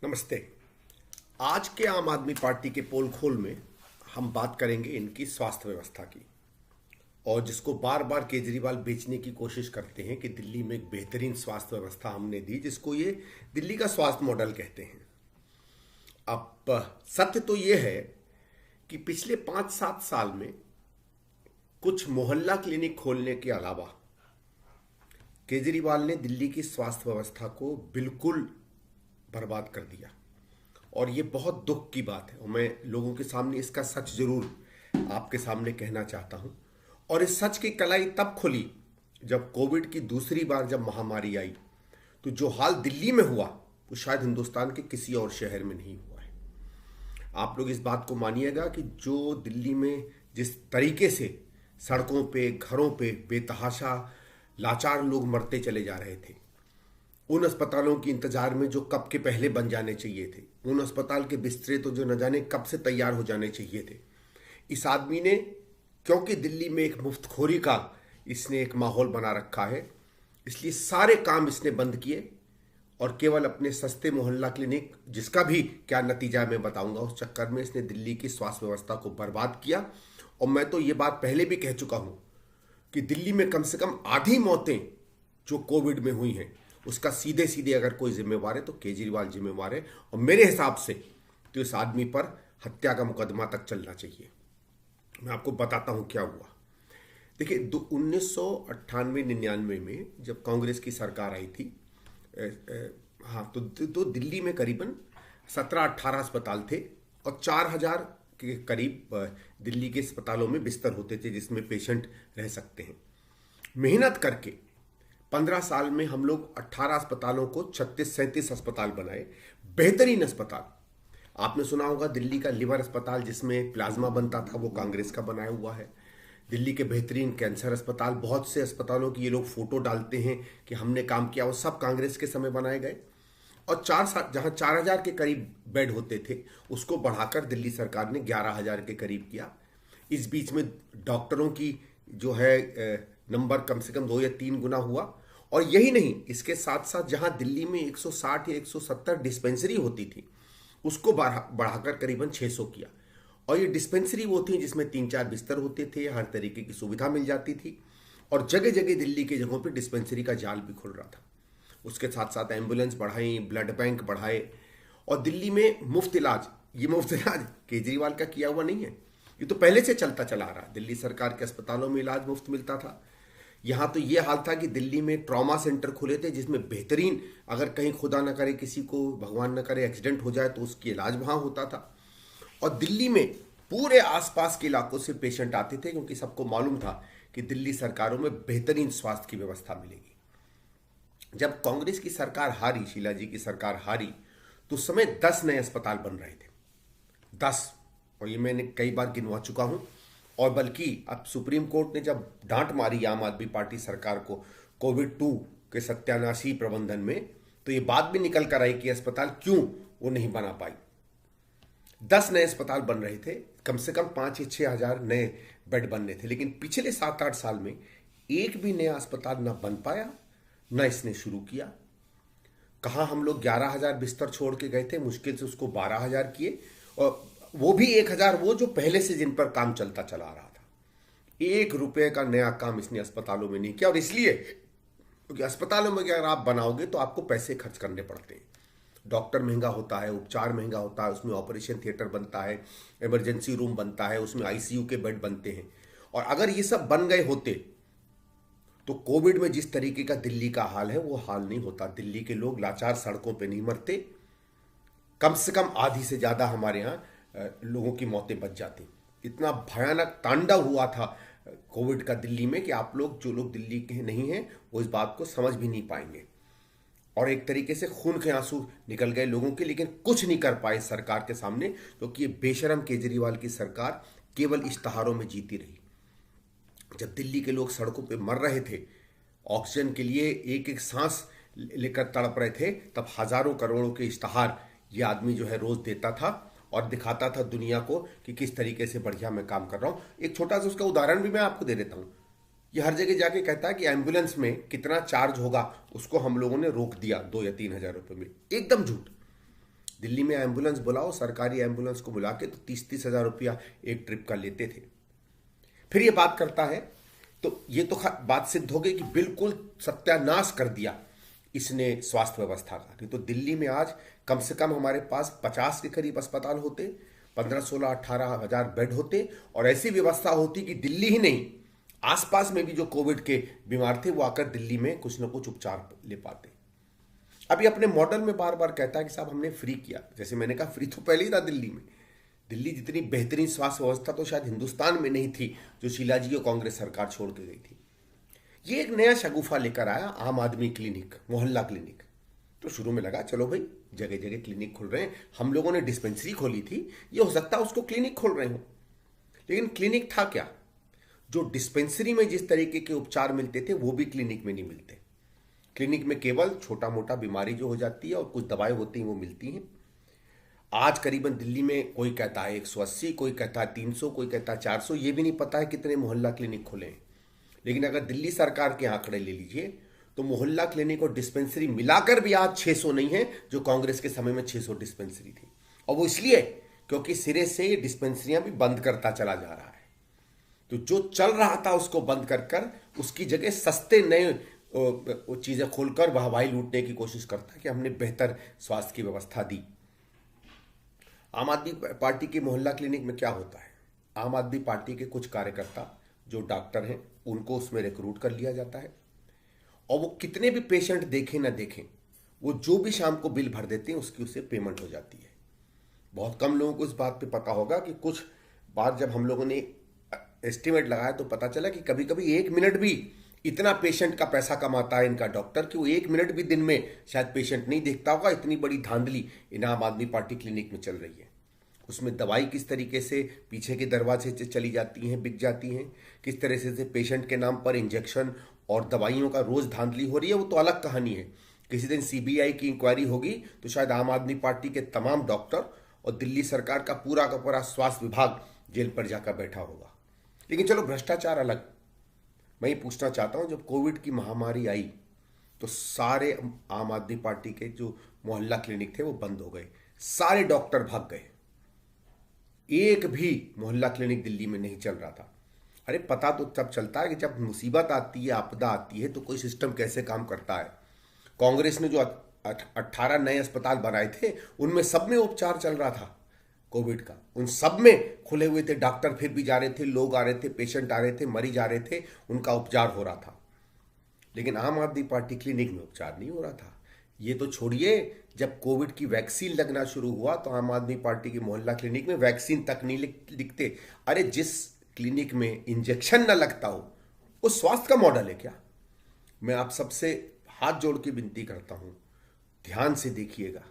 नमस्ते। आज के आम आदमी पार्टी के पोल खोल में हम बात करेंगे इनकी स्वास्थ्य व्यवस्था की, और जिसको बार बार केजरीवाल बेचने की कोशिश करते हैं कि दिल्ली में एक बेहतरीन स्वास्थ्य व्यवस्था हमने दी, जिसको ये दिल्ली का स्वास्थ्य मॉडल कहते हैं। अब सत्य तो ये है कि पिछले 5-7 साल में कुछ मोहल्ला क्लिनिक खोलने के अलावा केजरीवाल ने दिल्ली की स्वास्थ्य व्यवस्था को बिल्कुल बर्बाद कर दिया। और ये बहुत दुख की बात है, और मैं लोगों के सामने इसका सच जरूर आपके सामने कहना चाहता हूं। और इस सच की कलाई तब खुली जब कोविड की दूसरी बार जब महामारी आई, तो जो हाल दिल्ली में हुआ वो शायद हिंदुस्तान के किसी और शहर में नहीं हुआ है। आप लोग इस बात को मानिएगा कि जो दिल्ली में जिस तरीके से सड़कों पे, घरों पे बेतहाशा लाचार लोग मरते चले जा रहे थे, उन अस्पतालों की इंतजार में जो कब के पहले बन जाने चाहिए थे, उन अस्पताल के बिस्तरे तो जो न जाने कब से तैयार हो जाने चाहिए थे, इस आदमी ने, क्योंकि दिल्ली में एक मुफ्तखोरी का इसने एक माहौल बना रखा है, इसलिए सारे काम इसने बंद किए और केवल अपने सस्ते मोहल्ला क्लिनिक, जिसका भी क्या नतीजा मैं बताऊंगा, उस चक्कर में इसने दिल्ली की स्वास्थ्य व्यवस्था को बर्बाद किया। और मैं तो ये बात पहले भी कह चुका हूं कि दिल्ली में कम से कम आधी मौतें जो कोविड में हुई हैं उसका सीधे सीधे अगर कोई जिम्मेवार है तो केजरीवाल जिम्मेवार है। और मेरे हिसाब से तो इस आदमी पर हत्या का मुकदमा तक चलना चाहिए। मैं आपको बताता हूं क्या हुआ। देखिए, 1998-99 में जब कांग्रेस की सरकार आई थी, हाँ, तो दिल्ली में करीबन 17-18 अस्पताल थे और 4000 के करीब दिल्ली के अस्पतालों में बिस्तर होते थे जिसमें पेशेंट रह सकते हैं। मेहनत करके 15 साल में हम लोग 18 अस्पतालों को 36-37 अस्पताल बनाए, बेहतरीन अस्पताल। आपने सुना होगा दिल्ली का लिवर अस्पताल जिसमें प्लाज्मा बनता था, वो कांग्रेस का बनाया हुआ है। दिल्ली के बेहतरीन कैंसर अस्पताल, बहुत से अस्पतालों की ये लोग फोटो डालते हैं कि हमने काम किया, वो सब कांग्रेस के समय बनाए गए। और जहां 4000 के करीब बेड होते थे उसको बढ़ाकर दिल्ली सरकार ने 11000 के करीब किया। इस बीच में डॉक्टरों की जो है नंबर कम से कम 2 या 3 गुना हुआ। और यही नहीं, इसके साथ साथ जहां दिल्ली में 160 या 170 डिस्पेंसरी होती थी उसको बढ़ाकर करीबन 600 किया। और ये डिस्पेंसरी वो थी जिसमें 3-4 बिस्तर होते थे, हर तरीके की सुविधा मिल जाती थी, और जगह जगह दिल्ली के जगहों पे डिस्पेंसरी का जाल भी खुल रहा था। उसके साथ साथ एम्बुलेंस बढ़ाई, ब्लड बैंक बढ़ाए, और दिल्ली में मुफ्त इलाज, ये मुफ्त इलाज केजरीवाल का किया हुआ नहीं है, ये तो पहले से चलता चला आ रहा। दिल्ली सरकार के अस्पतालों में इलाज मुफ्त मिलता था। यहां तो ये हाल था कि दिल्ली में ट्रॉमा सेंटर खुले थे जिसमें बेहतरीन, अगर कहीं खुदा न करे किसी को, भगवान न करे, एक्सीडेंट हो जाए तो उसकी इलाज वहां होता था। और दिल्ली में पूरे आसपास के इलाकों से पेशेंट आते थे, क्योंकि सबको मालूम था कि दिल्ली सरकारों में बेहतरीन स्वास्थ्य की व्यवस्था मिलेगी। जब कांग्रेस की सरकार हारी, शीला जी की सरकार हारी, तो उस समय 10 नए अस्पताल बन रहे थे, 10। और ये मैंने कई बार गिनवा चुका हूं। और बल्कि अब सुप्रीम कोर्ट ने जब डांट मारी आम आदमी पार्टी सरकार को कोविड-2 के सत्यानाशी प्रबंधन में, तो ये बात भी निकल कर आई कि अस्पताल क्यों वो नहीं बना पाई। 10 नए अस्पताल बन रहे थे, कम से कम 5 या 6 हजार नए बेड बनने थे, लेकिन पिछले 7-8 साल में एक भी नया अस्पताल ना बन पाया, ना इसने शुरू किया। कहा हम लोग 11,000 बिस्तर छोड़ के गए थे, मुश्किल से उसको 12,000 किए, और वो भी 1,000 वो जो पहले से जिन पर काम चलता चला आ रहा था। 1 रुपए का नया काम इसने अस्पतालों में नहीं किया। और इसलिए क्योंकि अस्पतालों में अगर आप बनाओगे तो आपको पैसे खर्च करने पड़ते हैं, डॉक्टर महंगा होता है, उपचार महंगा होता है, उसमें ऑपरेशन थिएटर बनता है, इमरजेंसी रूम बनता है, उसमें आईसीयू के बेड बनते हैं। और अगर ये सब बन गए होते तो कोविड में जिस तरीके का दिल्ली का हाल है वो हाल नहीं होता। दिल्ली के लोग लाचार सड़कों पे नहीं मरते, कम से कम आधी से ज्यादा हमारे यहाँ लोगों की मौतें बच जाती। इतना भयानक तांडव हुआ था कोविड का दिल्ली में कि आप लोग, जो लोग दिल्ली के नहीं हैं, वो इस बात को समझ भी नहीं पाएंगे। और एक तरीके से खून के आंसू निकल गए लोगों के, लेकिन कुछ नहीं कर पाए सरकार के सामने, क्योंकि ये बेशरम केजरीवाल की सरकार केवल इश्तहारों में जीती रही। जब दिल्ली के लोग सड़कों पे मर रहे थे, ऑक्सीजन के लिए एक एक सांस लेकर तड़प रहे थे, तब हजारों करोड़ों के इश्तहार ये आदमी जो है रोज देता था और दिखाता था दुनिया को कि किस तरीके से बढ़िया मैं काम कर रहा हूं। एक छोटा सा उसका उदाहरण भी मैं आपको दे देता हूं। ये हर जगह जाके कहता है कि एम्बुलेंस में कितना चार्ज होगा उसको हम लोगों ने रोक दिया 2 या 3 हजार रुपए में। एकदम झूठ। दिल्ली में एम्बुलेंस बुलाओ, सरकारी एम्बुलेंस को बुला के तो 30-30 हजार रुपया एक ट्रिप का लेते थे। फिर ये बात करता है तो ये तो बात सिद्ध हो गई कि बिल्कुल सत्यानाश कर दिया इसने स्वास्थ्य व्यवस्था का। नहीं तो दिल्ली में आज कम से कम हमारे पास 50 के करीब अस्पताल होते, 15, 16, 18 हजार बेड होते, और ऐसी व्यवस्था होती कि दिल्ली ही नहीं आसपास में भी जो कोविड के बीमार थे वो आकर दिल्ली में कुछ ना कुछ उपचार ले पाते। अभी अपने मॉडल में बार बार कहता है कि साहब हमने फ्री किया। जैसे मैंने कहा, फ्री तो पहले ही था दिल्ली में। दिल्ली जितनी बेहतरीन स्वास्थ्य व्यवस्था तो शायद हिंदुस्तान में नहीं थी जो शीला जी और कांग्रेस सरकार छोड़ के गई थी। ये एक नया शगुफा लेकर आया, आम आदमी क्लिनिक, मोहल्ला क्लिनिक। तो शुरू में लगा चलो भाई जगह जगह क्लिनिक खुल रहे हैं, हम लोगों ने डिस्पेंसरी खोली थी, ये हो सकता है उसको क्लिनिक खोल रहे हो। लेकिन क्लिनिक था क्या? जो डिस्पेंसरी में जिस तरीके के उपचार मिलते थे वो भी क्लिनिक में नहीं मिलते। क्लिनिक में केवल छोटा मोटा बीमारी जो हो जाती है और कुछ दवाएं होती हैं वो मिलती हैं। आज करीबन दिल्ली में कोई कहता है 180, कोई कहता है 300, कोई कहता है 400, ये भी नहीं पता है कितने मोहल्ला क्लिनिक खुले हैं। लेकिन अगर दिल्ली सरकार के आंकड़े ले लीजिए तो मोहल्ला क्लिनिक और डिस्पेंसरी मिलाकर भी आज 600 नहीं है, जो कांग्रेस के समय में 600 डिस्पेंसरी थी। और वो इसलिए क्योंकि सिरे से ये डिस्पेंसरियां भी बंद करता चला जा रहा है। तो जो चल रहा था उसको बंद कर कर उसकी जगह सस्ते नए चीजें खोलकर वाहवाही लूटने की कोशिश करता है कि हमने बेहतर स्वास्थ्य की व्यवस्था दी। आम आदमी पार्टी के मोहल्ला क्लिनिक में क्या होता है? आम आदमी पार्टी के कुछ कार्यकर्ता जो डॉक्टर हैं उनको उसमें रिक्रूट कर लिया जाता है, और वो कितने भी पेशेंट देखें ना देखें, वो जो भी शाम को बिल भर देते हैं उसकी उससे पेमेंट हो जाती है। बहुत कम लोगों को इस बात पे पता होगा कि कुछ बार जब हम लोगों ने एस्टिमेट लगाया तो पता चला कि कभी कभी 1 मिनट भी इतना पेशेंट का पैसा कमाता है इनका डॉक्टर कि वो 1 मिनट भी दिन में शायद पेशेंट नहीं देखता होगा। इतनी बड़ी धांधली इन आम आदमी पार्टी क्लिनिक में चल रही है। उसमें दवाई किस तरीके से पीछे के दरवाजे से चली जाती हैं, बिक जाती हैं, किस तरह से पेशेंट के नाम पर इंजेक्शन और दवाइयों का रोज धांधली हो रही है, वो तो अलग कहानी है। किसी दिन सीबीआई की इंक्वायरी होगी तो शायद आम आदमी पार्टी के तमाम डॉक्टर और दिल्ली सरकार का पूरा स्वास्थ्य विभाग जेल पर जाकर बैठा होगा। लेकिन चलो भ्रष्टाचार अलग। मैं ये पूछना चाहता हूं, जब कोविड की महामारी आई तो सारे आम आदमी पार्टी के जो मोहल्ला क्लिनिक थे वो बंद हो गए, सारे डॉक्टर भाग गए, एक भी मोहल्ला क्लिनिक दिल्ली में नहीं चल रहा था। अरे पता तो तब चलता है कि जब मुसीबत आती है, आपदा आती है, तो कोई सिस्टम कैसे काम करता है। कांग्रेस ने जो 18 नए अस्पताल बनाए थे उनमें सब में उपचार चल रहा था कोविड का, उन सब में खुले हुए थे, डॉक्टर फिर भी जा रहे थे, लोग आ रहे थे, पेशेंट आ रहे थे, मरीज आ रहे थे, उनका उपचार हो रहा था। लेकिन आम आदमी पार्टी क्लिनिक में उपचार नहीं हो रहा था। ये तो छोड़िए, जब कोविड की वैक्सीन लगना शुरू हुआ तो आम आदमी पार्टी के मोहल्ला क्लिनिक में वैक्सीन तक नहीं लिखते। अरे जिस क्लिनिक में इंजेक्शन ना लगता हो वो स्वास्थ्य का मॉडल है क्या? मैं आप सबसे हाथ जोड़ के विनती करता हूं, ध्यान से देखिएगा,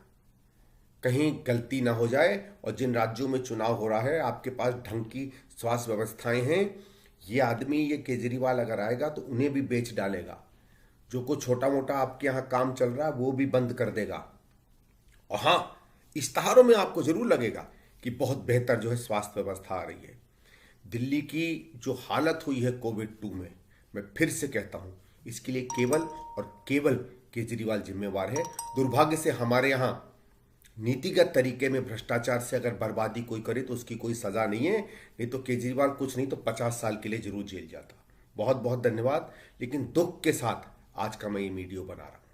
कहीं गलती ना हो जाए। और जिन राज्यों में चुनाव हो रहा है आपके पास ढंग की स्वास्थ्य व्यवस्थाएं हैं, ये आदमी, ये केजरीवाल अगर आएगा तो उन्हें भी बेच डालेगा। जो कुछ छोटा मोटा आपके यहां काम चल रहा है वो भी बंद कर देगा। और हां, इश्तहारों में आपको जरूर लगेगा कि बहुत बेहतर जो है स्वास्थ्य व्यवस्था आ रही है। दिल्ली की जो हालत हुई है कोविड-2 में, मैं फिर से कहता हूं, इसके लिए केवल और केवल केजरीवाल जिम्मेवार है। दुर्भाग्य से हमारे यहां नीतिगत तरीके में भ्रष्टाचार से अगर बर्बादी कोई करे तो उसकी कोई सजा नहीं है। नहीं तो केजरीवाल कुछ नहीं तो 50 साल के लिए जरूर जेल जाता। बहुत बहुत धन्यवाद। लेकिन दुख के साथ आज का मैं ये वीडियो बना रहा हूं।